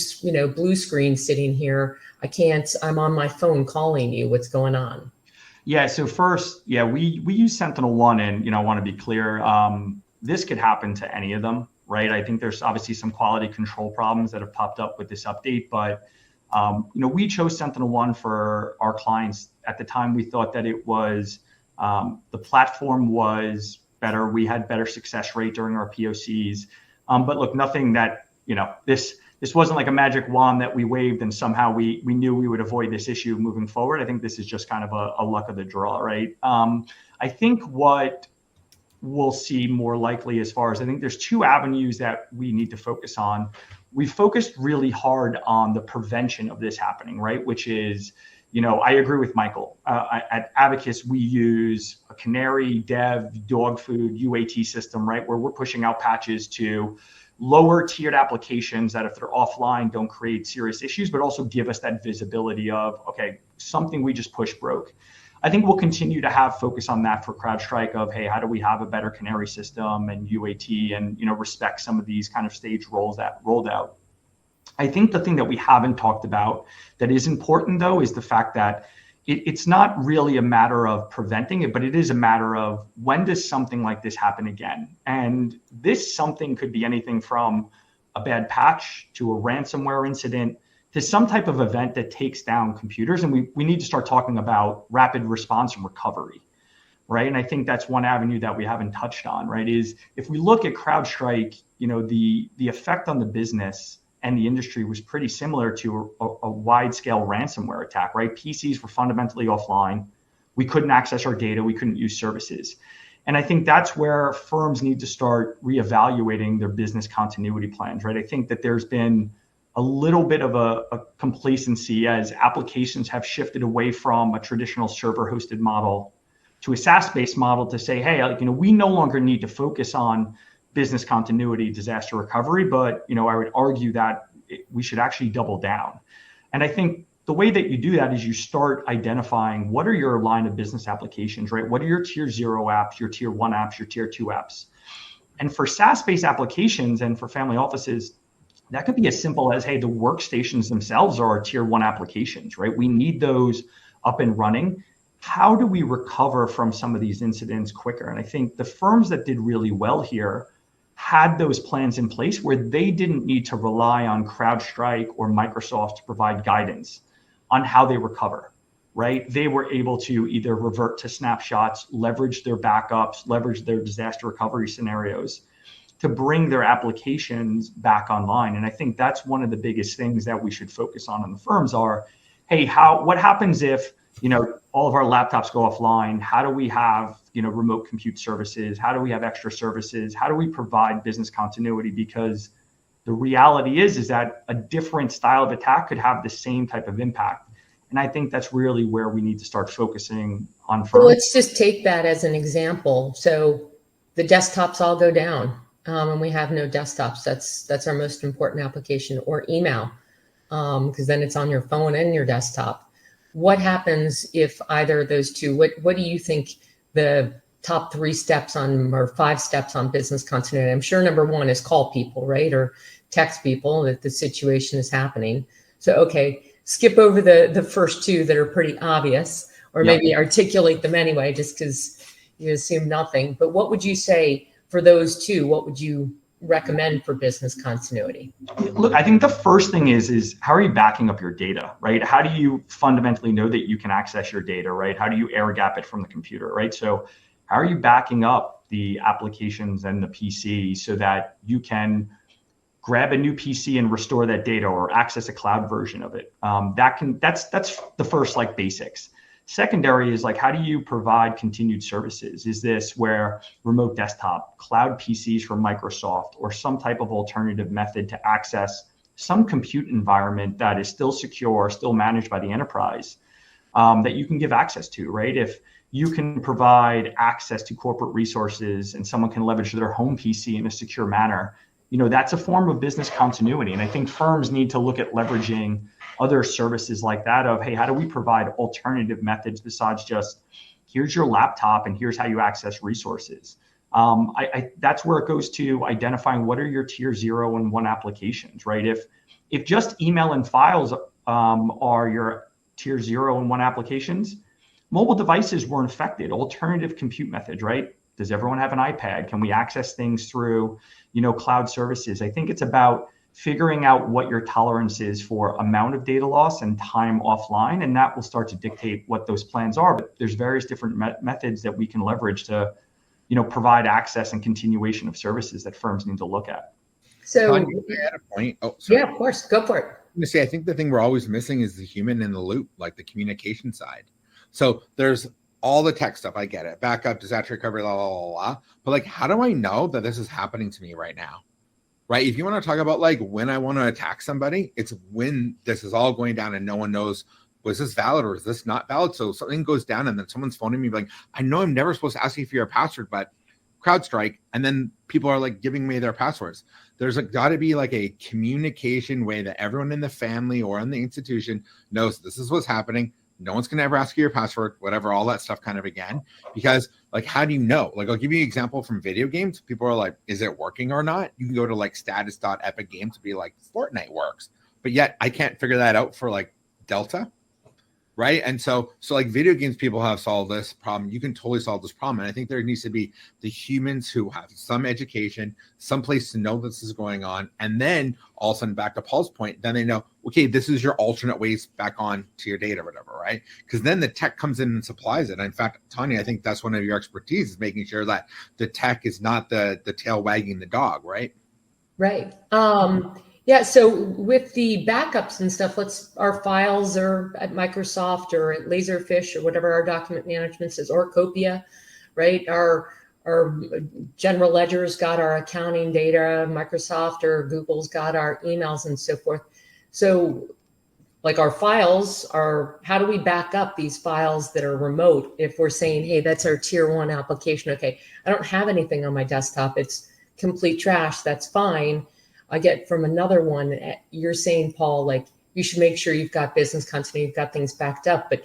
blue screens sitting here. I'm on my phone calling you. What's going on? Yeah. So first, we use SentinelOne, and, I want to be clear. This could happen to any of them, right? I think there's obviously some quality control problems that have popped up with this update, but, we chose SentinelOne for our clients. At the time, we thought that it was, the platform was better. We had better success rate during our POCs. But look, nothing that, this wasn't like a magic wand that we waved and somehow we knew we would avoid this issue moving forward. I think this is just kind of a luck of the draw, right? I think what we'll see more likely, as far as, I think there's two avenues that we need to focus on. We focused really hard on the prevention of this happening, right? Which is, I agree with Michael. At Abacus, we use a canary, dev, dog food, UAT system, right? Where we're pushing out patches to lower tiered applications that, if they're offline, don't create serious issues, but also give us that visibility of, okay, something we just pushed broke. I think we'll continue to have focus on that for CrowdStrike of, hey, how do we have a better canary system and UAT and, respect some of these kind of stage roles that rolled out. I think the thing that we haven't talked about that is important, though, is the fact that it's not really a matter of preventing it, but it is a matter of, when does something like this happen again? And this something could be anything from a bad patch to a ransomware incident to some type of event that takes down computers. And we need to start talking about rapid response and recovery, right? And I think that's one avenue that we haven't touched on, right? Is if we look at CrowdStrike, the effect on the business and the industry was pretty similar to a wide-scale ransomware attack, right? PCs were fundamentally offline. We couldn't access our data. We couldn't use services. And I think that's where firms need to start reevaluating their business continuity plans, right? I think that there's been a little bit of a complacency as applications have shifted away from a traditional server-hosted model to a SaaS-based model to say, hey, we no longer need to focus on business continuity, disaster recovery, but I would argue that we should actually double down. And I think the way that you do that is you start identifying what are your line of business applications, right? What are your tier 0 apps, your tier 1 apps, your tier 2 apps? And for SaaS-based applications and for family offices, that could be as simple as, hey, the workstations themselves are our tier 1 applications, right? We need those up and running, how do we recover from some of these incidents quicker? And I think the firms that did really well here had those plans in place where they didn't need to rely on CrowdStrike or Microsoft to provide guidance on how they recover, right? They were able to either revert to snapshots, leverage their backups, leverage their disaster recovery scenarios to bring their applications back online. And I think that's one of the biggest things that we should focus on in the firms are, hey, what happens if, all of our laptops go offline? How do we have, remote compute services? How do we have extra services? How do we provide business continuity? Because the reality is that a different style of attack could have the same type of impact. And I think that's really where we need to start focusing on firms. So let's just take that as an example. So the desktops all go down, and we have no desktops. That's our most important application, or email, because then it's on your phone and your desktop. What happens if either of those two? What do you think the top 3 steps on, or 5 steps on business continuity? I'm sure number 1 is call people, right? Or text people that the situation is happening. So, okay, skip over the first 2 that are pretty obvious, or maybe articulate them anyway, just because you assume nothing. But what would you say for those 2? What would you recommend for business continuity? Look, I think the first thing is how are you backing up your data, right? How do you fundamentally know that you can access your data, right? How do you air gap it from the computer, right? So how are you backing up the applications and the PC so that you can grab a new PC and restore that data or access a cloud version of it? That's the first basics. Secondary is how do you provide continued services? Is this where remote desktop, cloud PCs from Microsoft, or some type of alternative method to access some compute environment that is still secure, still managed by the enterprise, that you can give access to, right? If you can provide access to corporate resources and someone can leverage their home PC in a secure manner, that's a form of business continuity. And I think firms need to look at leveraging other services like that of, hey, how do we provide alternative methods besides just here's your laptop and here's how you access resources? That's where it goes to identifying what are your tier 0 and 1 applications, right? If just email and files are your tier 0 and 1 applications, mobile devices weren't affected. Alternative compute methods, right? Does everyone have an iPad? Can we access things through, cloud services? I think it's about figuring out what your tolerance is for amount of data loss and time offline, and that will start to dictate what those plans are. But there's various different methods that we can leverage to, provide access and continuation of services that firms need to look at. So, Tania, I had a point. Oh, sorry. Yeah, of course, go for it. I'm going to say, I think the thing we're always missing is the human in the loop, like the communication side. So there's all the tech stuff. I get it. Backup, disaster recovery, blah, blah, blah, blah. But how do I know that this is happening to me right now? Right? If you want to talk about when I want to attack somebody, it's when this is all going down and no one knows, was this valid or is this not valid? So something goes down and then someone's phoning me I know I'm never supposed to ask you for your password, but CrowdStrike, and then people are giving me their passwords. There's got to be a communication way that everyone in the family or in the institution knows this is what's happening. No one's going to ever ask you your password, whatever, all that stuff kind of again. Because how do you know? I'll give you an example from video games. People are is it working or not? You can go to status.epic games to be Fortnite works. But yet I can't figure that out for Delta. Right. And so video games people have solved this problem. You can totally solve this problem. And I think there needs to be the humans who have some education, some place to know this is going on. And then all of a sudden, back to Paul's point, then they know, okay, this is your alternate ways back on to your data or whatever. Right. Because then the tech comes in and supplies it. And in fact, Tania, I think that's one of your expertise is making sure that the tech is not the tail wagging the dog. Right. Right. Yeah, so with the backups and stuff, our files are at Microsoft or at Laserfish or whatever our document management is, or Copia, right? Our general ledger's got our accounting data, Microsoft or Google's got our emails and so forth. So our files how do we back up these files that are remote if we're saying, hey, that's our tier 1 application. Okay, I don't have anything on my desktop. It's complete trash. That's fine. I get from another one, you're saying, Paul, you should make sure you've got business continuity, you've got things backed up. But,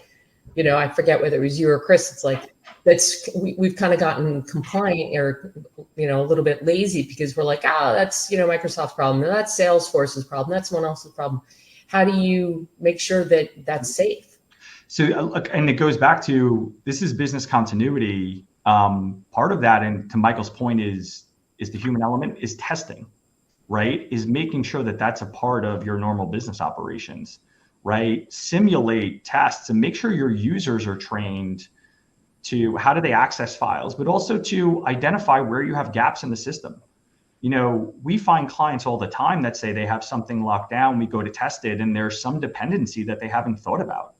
I forget whether it was you or Chris. It's we've kind of gotten compliant or, a little bit lazy because we're that's, Microsoft's problem. No, that's Salesforce's problem. That's someone else's problem. How do you make sure that that's safe? So, and it goes back to, this is business continuity. Part of that, and to Michael's point, is the human element, is testing, right? Is making sure that that's a part of your normal business operations, right? Simulate tests and make sure your users are trained to how do they access files, but also to identify where you have gaps in the system. You know, we find clients all the time that say they have something locked down. We go to test it, and there's some dependency that they haven't thought about,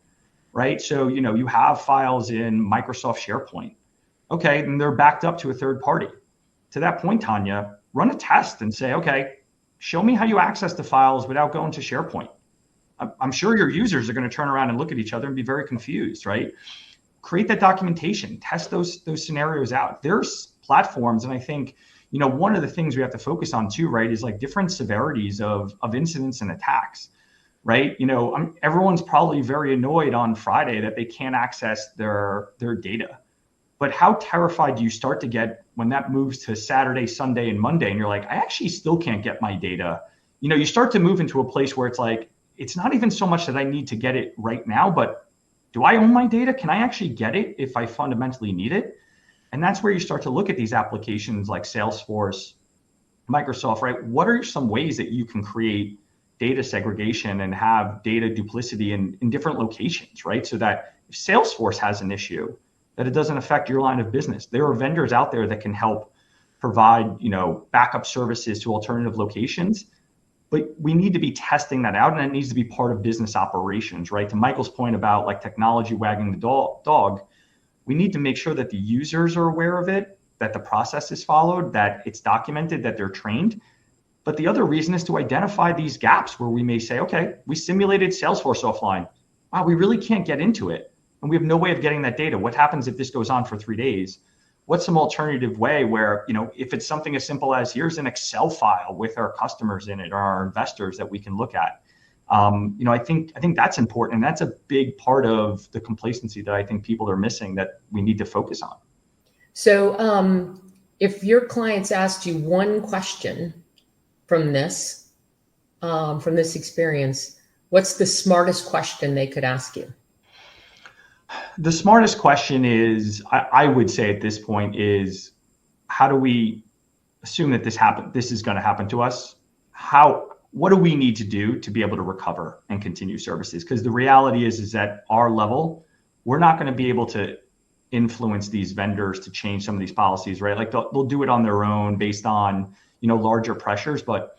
right? So, you know, you have files in Microsoft SharePoint. Okay, and they're backed up to a third party. To that point, Tanya, run a test and say, okay, show me how you access the files without going to SharePoint. I'm sure your users are going to turn around and look at each other and be very confused, right? Create that documentation, test those scenarios out. There's platforms, and I think, you know, one of the things we have to focus on too, right, is like different severities of incidents and attacks, right? You know, everyone's probably very annoyed on Friday that they can't access their data. But how terrified do you start to get when that moves to Saturday, Sunday, and Monday, and you're like, I actually still can't get my data? You know, you start to move into a place where it's like, it's not even so much that I need to get it right now, but do I own my data? Can I actually get it if I fundamentally need it? And that's where you start to look at these applications like Salesforce, Microsoft, right? What are some ways that you can create data segregation and have data duplicity in different locations, right? So that if Salesforce has an issue, that it doesn't affect your line of business. There are vendors out there that can help provide, you know, backup services to alternative locations, but we need to be testing that out, and it needs to be part of business operations, right? To Michael's point about like technology wagging the dog, we need to make sure that the users are aware of it, that the process is followed, that it's documented, that they're trained. But the other reason is to identify these gaps where we may say, okay, we simulated Salesforce offline. Wow, we really can't get into it, and we have no way of getting that data. What happens if this goes on for 3 days? What's some alternative way where, you know, if it's something as simple as here's an Excel file with our customers in it or our investors that we can look at? You know, I think that's important, and that's a big part of the complacency that I think people are missing that we need to focus on. So if your clients asked you one question from this experience, what's the smartest question they could ask you? The smartest question is, I would say at this point, is how do we assume that this is going to happen to us? What do we need to do to be able to recover and continue services? Because the reality is at our level, we're not going to be able to influence these vendors to change some of these policies, right? Like they'll do it on their own based on, you know, larger pressures, but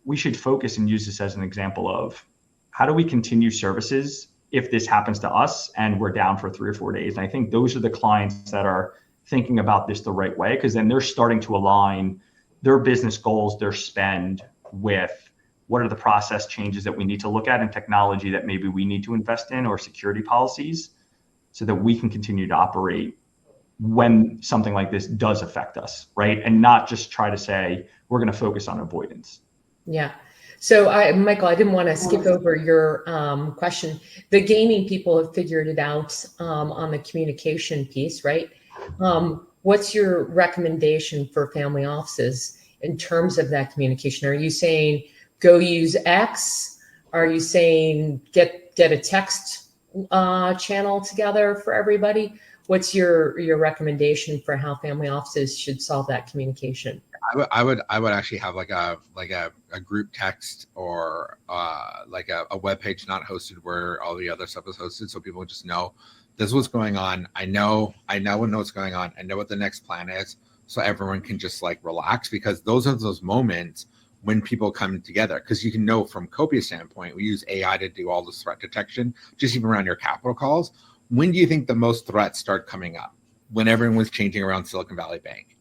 we should focus and use this as an example of how do we continue services if this happens to us and we're down for 3 or 4 days. And I think those are the clients that are thinking about this the right way, because then they're starting to align their business goals, their spend, with what are the process changes that we need to look at in technology that maybe we need to invest in, or security policies, so that we can continue to operate when something like this does affect us, right? And not just try to say we're going to focus on avoidance. Yeah. So Michael, I didn't want to skip over your question. The gaming people have figured it out on the communication piece, right? What's your recommendation for family offices in terms of that communication? Are you saying go use X? Are you saying get a text channel together for everybody? What's your recommendation for how family offices should solve that communication? I would actually have like a group text, or like a web page not hosted where all the other stuff is hosted, so people just know this is what's going on. I know what's going on. I know what the next plan is, so everyone can just like relax, because those are those moments when people come together. Because you can know from Copia's standpoint, we use AI to do all this threat detection, just even around your capital calls. When do you think the most threats start coming up? When everyone was changing around Silicon Valley Bank.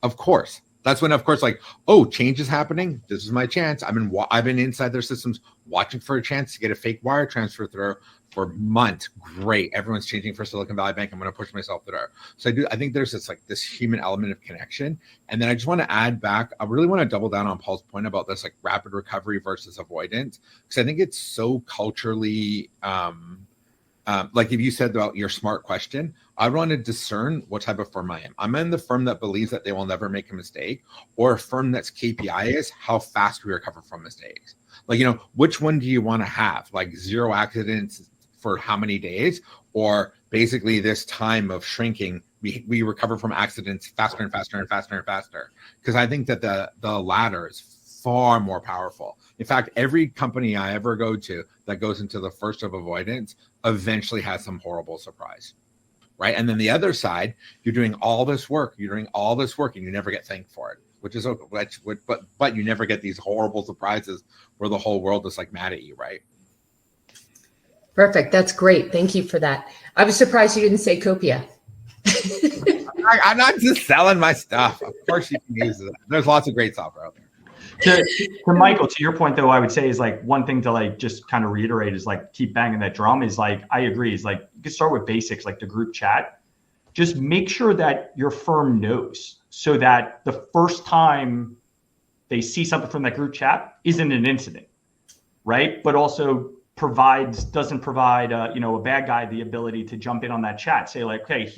Of course. That's when, of course, like, oh, change is happening. This is my chance. I've been inside their systems watching for a chance to get a fake wire transfer through for months. Great. Everyone's changing for Silicon Valley Bank. I'm going to push myself through. So I think there's this human element of connection. And then I just want to add back, I really want to double down on Paul's point about this, like rapid recovery versus avoidance, because I think it's so culturally, like if you said about your smart question, I want to discern what type of firm I am. I'm in the firm that believes that they will never make a mistake, or a firm that's KPI is how fast we recover from mistakes. Like, you know, which one do you want to have? Like 0 accidents, for how many days, or basically this time of shrinking, we recover from accidents faster and faster and faster and faster. Because I think that the latter is far more powerful. In fact, every company I ever go to that goes into the first of avoidance eventually has some horrible surprise, right? And then the other side, you're doing all this work, and you never get thanked for it, which is okay. But you never get these horrible surprises where the whole world is like mad at you, right? Perfect. That's great. Thank you for that. I was surprised you didn't say Copia. I'm not just selling my stuff. Of course you can use it. There's lots of great software out there. To Michael, to your point though, I would say is like one thing to like just kind of reiterate is like keep banging that drum is like, I agree, is like you can start with basics like the group chat. Just make sure that your firm knows so that the first time they see something from that group chat isn't an incident, right? But also doesn't provide a bad guy the ability to jump in on that chat, say like, okay,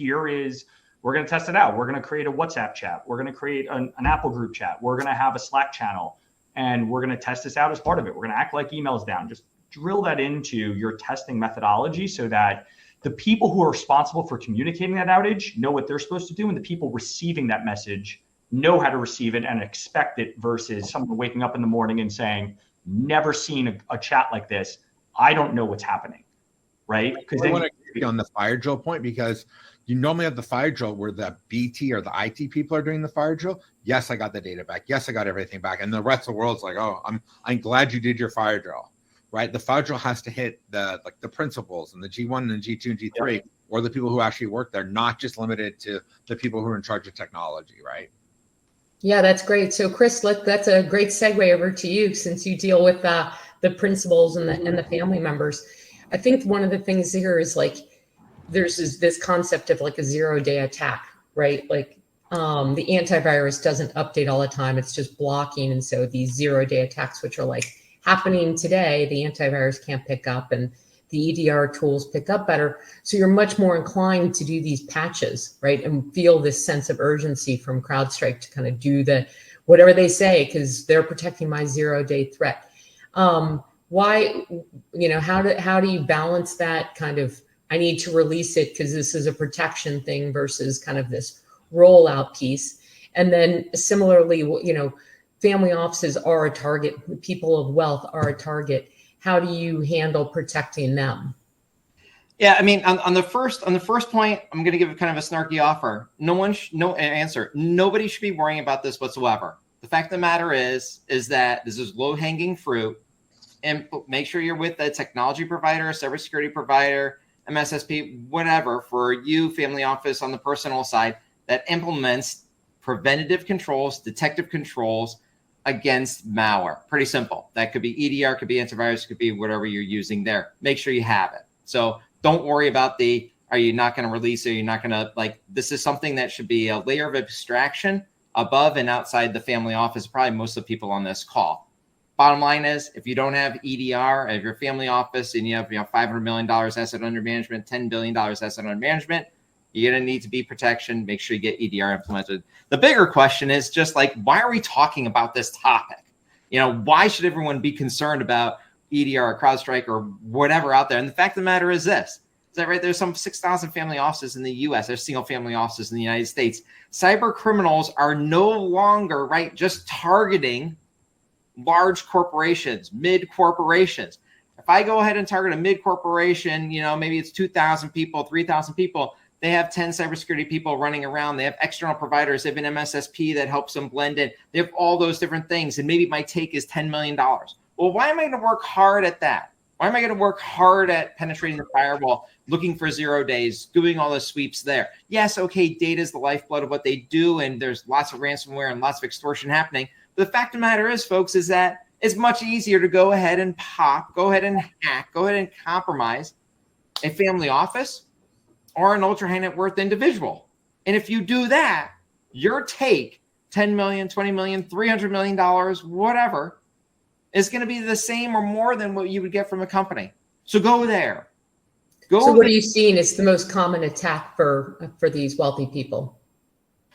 we're going to test it out. We're going to create a WhatsApp chat. We're going to create an Apple group chat. We're going to have a Slack channel, and we're going to test this out as part of it. We're going to act like emails down. Just drill that into your testing methodology so that the people who are responsible for communicating that outage know what they're supposed to do, and the people receiving that message know how to receive it and expect it, versus someone waking up in the morning and saying, never seen a chat like this. I don't know what's happening, right? Because I want to agree on the fire drill point, because you normally have the fire drill where the BT or the IT people are doing the fire drill. Yes, I got the data back. Yes, I got everything back. And the rest of the world's like, oh, I'm glad you did your fire drill, right? The fire drill has to hit the principals and the G1 and G2 and G3, or the people who actually work there, not just limited to the people who are in charge of technology, right? Yeah, that's great. So Chris, that's a great segue over to you, since you deal with the principals and the family members. I think one of the things here is like, there's this concept of like a 0-day attack, right? Like the antivirus doesn't update all the time. It's just blocking. And so these 0-day attacks, which are like happening today, the antivirus can't pick up, and the EDR tools pick up better. So you're much more inclined to do these patches, right? And feel this sense of urgency from CrowdStrike to kind of do whatever they say, because they're protecting my 0-day threat. Why, how do you balance that kind of, I need to release it because this is a protection thing, versus kind of this rollout piece? And then similarly, family offices are a target. People of wealth are a target. How do you handle protecting them? Yeah, I mean, on the first point, I'm going to give kind of a snarky offer. Nobody should be worrying about this whatsoever. The fact of the matter is that this is low hanging fruit, and make sure you're with a technology provider, a cybersecurity provider, MSSP, whatever, for you, family office on the personal side, that implements preventative controls, detective controls against malware. Pretty simple. That could be EDR, could be antivirus, could be whatever you're using there. Make sure you have it. So don't worry about are you not going to release it? Are you not going to, this is something that should be a layer of abstraction above and outside the family office, probably most of the people on this call. Bottom line is, if you don't have EDR at your family office and you have $500 million asset under management, $10 billion asset under management, you're going to need to be protection. Make sure you get EDR implemented. The bigger question is just why are we talking about this topic? Why should everyone be concerned about EDR or CrowdStrike or whatever out there? And the fact of the matter is this, is that right? There's some 6,000 family offices in the US. There's single family offices in the United States. Cyber criminals are no longer, just targeting large corporations, mid corporations. If I go ahead and target a mid corporation, maybe it's 2,000 people, 3,000 people, they have 10 cybersecurity people running around. They have external providers. They have an MSSP that helps them blend in. They have all those different things. And maybe my take is $10 million. Well, why am I going to work hard at that? Why am I going to work hard at penetrating the firewall, looking for 0 days, doing all the sweeps there? Yes, okay, data is the lifeblood of what they do, and there's lots of ransomware and lots of extortion happening. But the fact of the matter is, folks, is that it's much easier to go ahead and go ahead and hack, go ahead and compromise a family office or an ultra high net worth individual. And if you do that, your take, $10 million, $20 million, $300 million, whatever, is going to be the same or more than what you would get from a company. So go there. So what are you seeing is the most common attack for these wealthy people?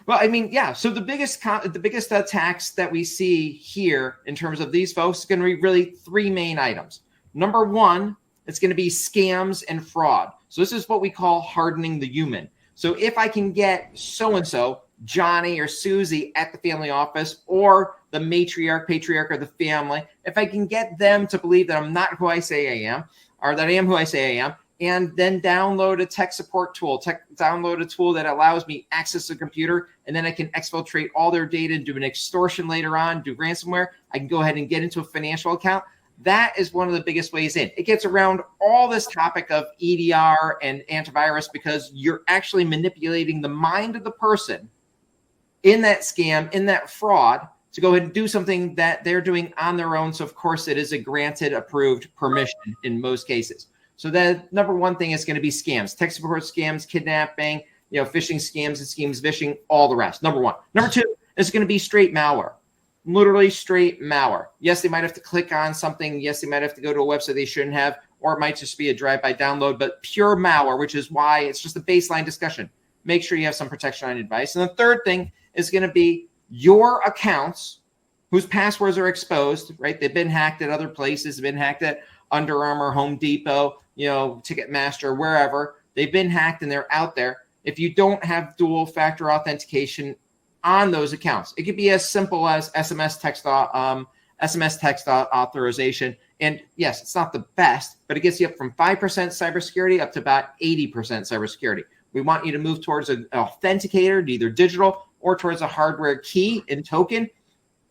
Well, I mean, yeah. So the biggest attacks that we see here in terms of these folks are going to be really three main items. Number one it's going to be scams and fraud. So this is what we call hardening the human. So if I can get so-and-so, Johnny or Susie at the family office, or the matriarch, patriarch of the family, if I can get them to believe that I'm not who I say I am, or that I am who I say I am, and then download a tech support tool, download a tool that allows me access to a computer, and then I can exfiltrate all their data and do an extortion later on, do ransomware. I can go ahead and get into a financial account. That is one of the biggest ways in. It gets around all this topic of EDR and antivirus because you're actually manipulating the mind of the person in that scam, in that fraud, to go ahead and do something that they're doing on their own. So, of course, it is a granted, approved permission in most cases. So the number one thing is going to be scams, tech support scams, kidnapping, phishing scams and schemes, phishing, all the rest. Number one. Number two is going to be straight malware, literally straight malware. Yes, they might have to click on something. Yes, they might have to go to a website they shouldn't have, or it might just be a drive-by download, but pure malware, which is why it's just a baseline discussion. Make sure you have some protection on your device. And the third thing is going to be your accounts whose passwords are exposed, right? They've been hacked at other places, they've been hacked at Under Armour, Home Depot, Ticketmaster, wherever. They've been hacked and they're out there. If you don't have dual factor authentication on those accounts, it could be as simple as SMS text authorization. And yes, it's not the best, but it gets you up from 5% cybersecurity up to about 80% cybersecurity. We want you to move towards an authenticator, either digital or towards a hardware key and token,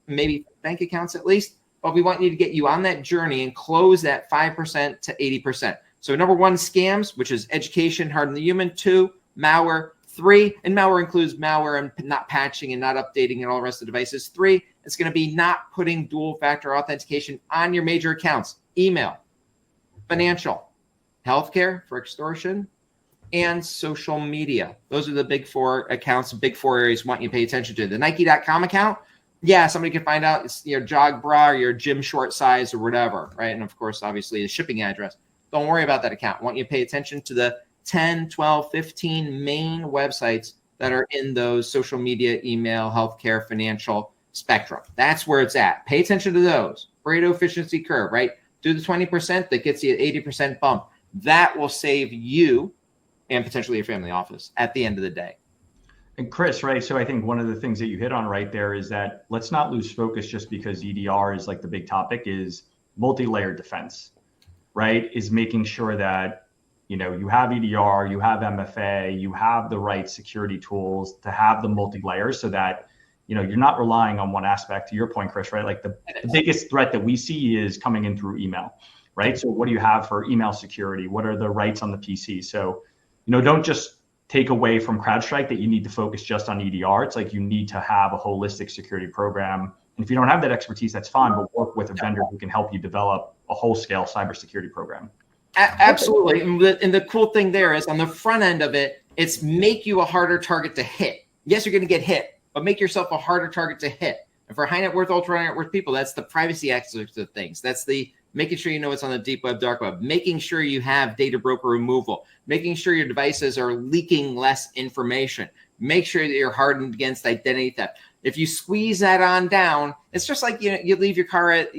maybe bank accounts at least. But we want you to get you on that journey and close that 5% to 80%. So number one, scams, which is education, harden the human. 2, malware. 3, and malware includes malware and not patching and not updating and all the rest of the devices. 3, it's going to be not putting dual factor authentication on your major accounts, email, financial, healthcare for extortion, and social media. Those are the big 4 accounts, big 4 areas we want you to pay attention to. The Nike.com account, yeah, somebody can find out it's your jog bra or your gym short size or whatever, right? And of course, obviously the shipping address. Don't worry about that account. I want you to pay attention to the 10, 12, 15 main websites that are in those social media, email, healthcare, financial spectrum. That's where it's at. Pay attention to those. Pareto efficiency curve, right? Do the 20% that gets you an 80% bump. That will save you and potentially your family office at the end of the day. And Chris, right? So I think one of the things that you hit on right there is that let's not lose focus just because EDR is like the big topic, is multi-layered defense, right? Is making sure that you have EDR, you have MFA, you have the right security tools to have the multi-layers so that, you're not relying on one aspect. To your point, Chris, right? Like the biggest threat that we see is coming in through email, right? So what do you have for email security? What are the rights on the PC? So, don't just take away from CrowdStrike that you need to focus just on EDR. It's like you need to have a holistic security program. And if you don't have that expertise, that's fine, but work with a vendor who can help you develop a whole-scale cybersecurity program. Absolutely. And the cool thing there is on the front end of it, it's make you a harder target to hit. Yes, you're going to get hit, but make yourself a harder target to hit. And for high net worth, ultra high net worth people, that's the privacy aspect of things. That's the making sure you know what's on the deep web, dark web, making sure you have data broker removal, making sure your devices are leaking less information, make sure that you're hardened against identity theft. If you squeeze that on down, it's just like, you leave your car at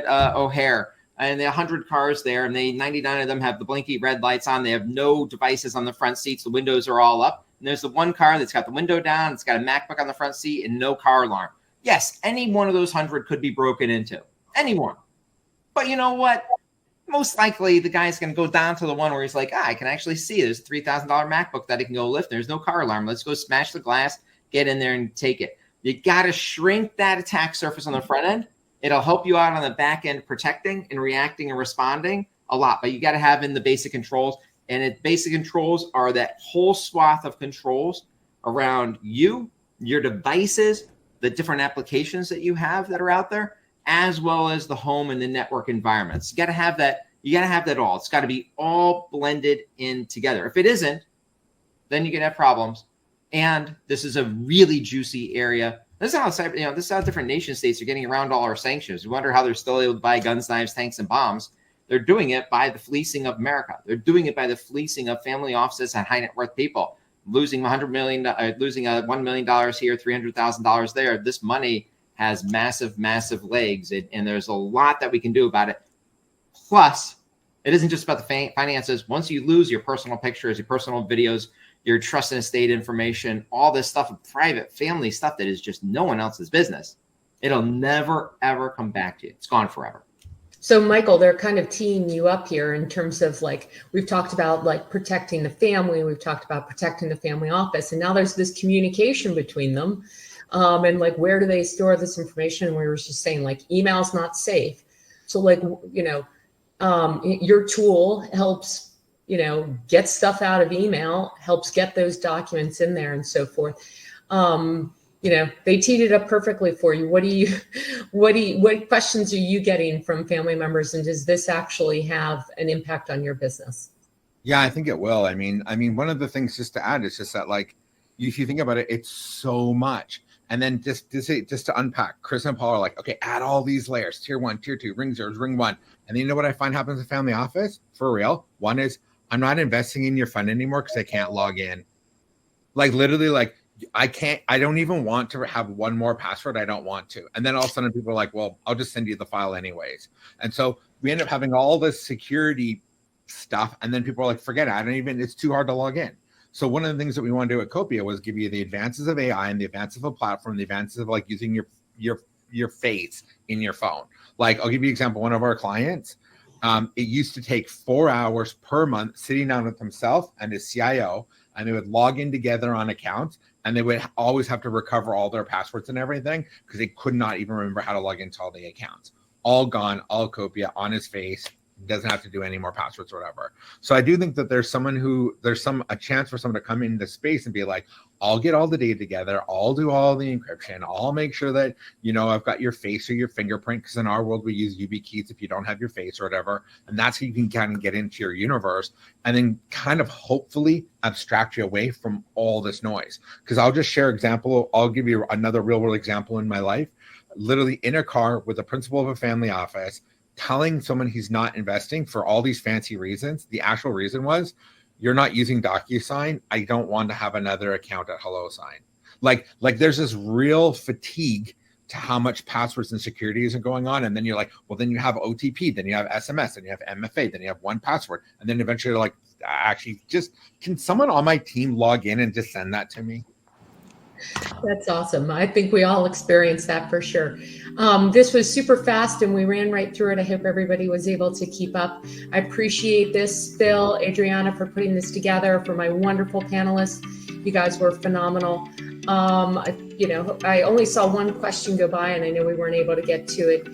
O'Hare, and there are 100 cars there, and 99 of them have the blinky red lights on. They have no devices on the front seats. The windows are all up. And there's the one car that's got the window down. It's got a MacBook on the front seat and no car alarm. Yes, any one of those 100 could be broken into. Anyone. But you know what? Most likely the guy's going to go down to the one where he's like, I can actually see there's a $3,000 MacBook that he can go lift. There's no car alarm. Let's go smash the glass, get in there and take it. You got to shrink that attack surface on the front end. It'll help you out on the back end protecting and reacting and responding a lot. But you got to have in the basic controls. And basic controls are that whole swath of controls around you, your devices, the different applications that you have that are out there, as well as the home and the network environments. You got to have that. You got to have that all. It's got to be all blended in together. If it isn't, then you can have problems. And this is a really juicy area. This is how this is how different nation states are getting around all our sanctions. We wonder how they're still able to buy guns, knives, tanks, and bombs. They're doing it by the fleecing of America. They're doing it by the fleecing of family offices and high net worth people, losing $100 million, losing $1 million here, $300,000 there. This money has massive, massive legs, and there's a lot that we can do about it. Plus, It isn't just about the finances. Once you lose your personal pictures, your personal videos, your trust and estate information, all this stuff, private family stuff that is just no one else's business, it'll never, ever come back to you. It's gone forever. So Michael, they're kind of teeing you up here in terms of like, we've talked about like protecting the family, we've talked about protecting the family office, and now there's this communication between them. And like, where do they store this information? And we were just saying like, email's not safe. So like, you know, your tool helps, you know, get stuff out of email, helps get those documents in there and so forth. You know, they teed it up perfectly for you. What questions are you getting from family members, and does this actually have an impact on your business? Yeah, I think it will. I mean, one of the things just to add is just that, like, if you think about it, it's so much. And then just to unpack, Chris and Paul are like, okay, add all these layers, tier 1, tier 2, ring 0, ring 1. And then you know what I find happens in family office? For real. One is, I'm not investing in your fund anymore because I can't log in. Like literally, like, I don't even want to have one more password. I don't want to. And then all of a sudden people are like, well, I'll just send you the file anyways. And so we end up having all this security stuff. And then people are like, forget it. It's too hard to log in. So one of the things that we want to do at Copia was give you the advances of AI and the advances of a platform, the advances of like using your face in your phone. Like, I'll give you an example. One of our clients, it used to take 4 hours per month sitting down with himself and his CIO, and they would log in together on accounts, and they would always have to recover all their passwords and everything because they could not even remember how to log into all the accounts. All gone, all Copia on his face. Doesn't have to do any more passwords or whatever. So I do think that there's a chance for someone to come into space and be like, I'll get all the data together, I'll do all the encryption, I'll make sure that, you know, I've got your face or your fingerprint, because in our world we use YubiKeys if you don't have your face or whatever, and that's how you can kind of get into your universe and then kind of hopefully abstract you away from all this noise. Because I'll just share example, I'll give you another real world example in my life. Literally in a car with the principal of a family office, telling someone he's not investing for all these fancy reasons. The actual reason was, you're not using DocuSign. I don't want to have another account at HelloSign. Like there's this real fatigue to how much passwords and security isn't going on. And then you're like, well, then you have OTP, then you have SMS, then you have MFA, then you have one password. And then eventually you're like, actually, just can someone on my team log in and just send that to me? That's awesome. I think we all experienced that for sure. This was super fast and we ran right through it. I hope everybody was able to keep up. I appreciate this, Phil, Adriana, for putting this together, for my wonderful panelists. You guys were phenomenal. I only saw one question go by and I know we weren't able to get to it.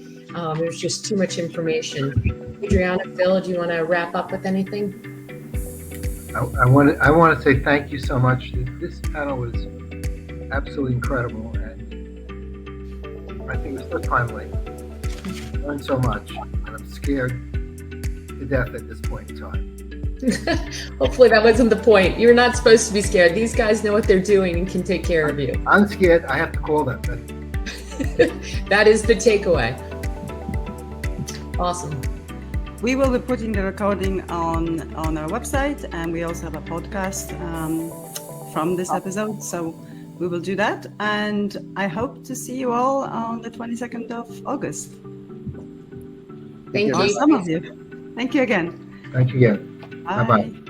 There's just too much information. Adriana, Phil, do you want to wrap up with anything? I want to say thank you so much. This panel was absolutely incredible, and I think it was so timely. I learned so much, and I'm scared to death at this point in time. Hopefully that wasn't the point. You're not supposed to be scared. These guys know what they're doing and can take care of you. I'm scared. I have to call them. That is the takeaway. Awesome. We will be putting the recording on our website, and we also have a podcast from this episode. So we will do that, and I hope to see you all on the 22nd of August. Thank you. Or some of you. Thank you again. Thank you again. Bye. Bye-bye.